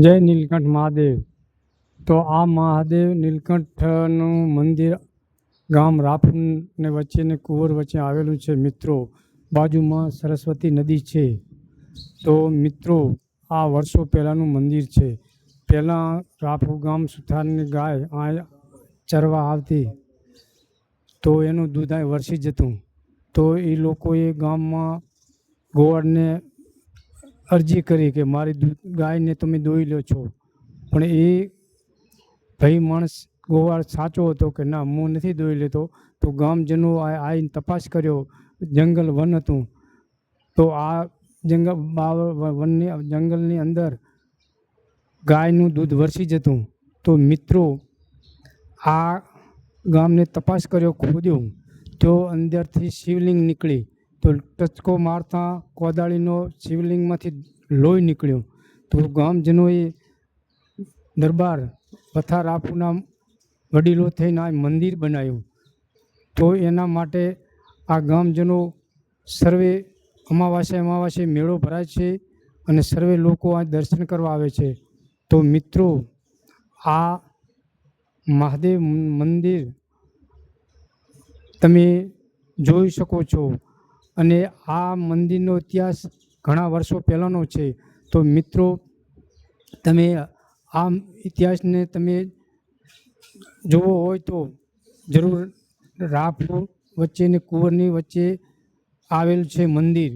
જય નીલકંઠ મહાદેવ। તો આ મહાદેવ નીલકંઠનું મંદિર ગામ રાપને વચ્ચે ને કુંવર વચ્ચે આવેલું છે મિત્રો। બાજુમાં સરસ્વતી નદી છે। તો મિત્રો આ વર્ષો પહેલાંનું મંદિર છે। પહેલાં રાપુ ગામ સુથારની ગાય આ ચરવા આવતી તો એનું દૂધ અહીં વરસી જતું। તો એ લોકોએ ગામમાં ગોવાળને અરજી કરી કે મારી ગાયને તમે દોઈ લો છો, પણ એ ભાઈ માણસ ગોવાળ સાચો હતો કે ના હું નથી દોઈ લેતો। તો ગામજનો આવીને તપાસ કર્યો, જંગલ વન હતું તો આ જંગલની અંદર ગાયનું દૂધ વરસી જતું। તો મિત્રો આ ગામને તપાસ કર્યો, ખોદ્યો તો અંદરથી શિવલિંગ નીકળી। તો ટચકો મારતા કોદાળીનો શિવલિંગમાંથી લોહી નીકળ્યો। તો ગામજનોએ દરબાર પથા રાપુના વડીલો થઈને આ મંદિર બનાવ્યું। તો એના માટે આ ગામજનો સર્વે અમાવાસ્યે મેળો ભરાય છે અને સર્વે લોકો આ દર્શન કરવા આવે છે। તો મિત્રો આ મહાદેવ મંદિર તમે જોઈ શકો છો અને આ મંદિરનો ઇતિહાસ ઘણા વર્ષો પહેલાંનો છે। તો મિત્રો તમે આ ઇતિહાસને તમે જોવો હોય તો જરૂર રાપુ વચ્ચે ને કુંવરની વચ્ચે આવેલ છે મંદિર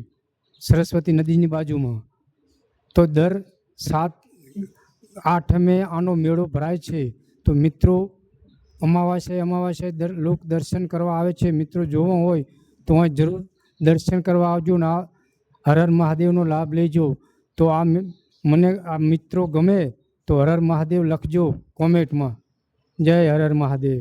સરસ્વતી નદીની બાજુમાં। તો દર 7-8 આનો મેળો ભરાય છે। તો મિત્રો અમાવાસ્યે લોક દર્શન કરવા આવે છે। મિત્રો જોવો હોય તો અહીં જરૂર દર્શન કરવા આવજો ને આ હર હર મહાદેવનો લાભ લેજો। તો મને આ મિત્રો ગમે તો હર હર મહાદેવ લખજો કોમેન્ટમાં। જય હર હર મહાદેવ।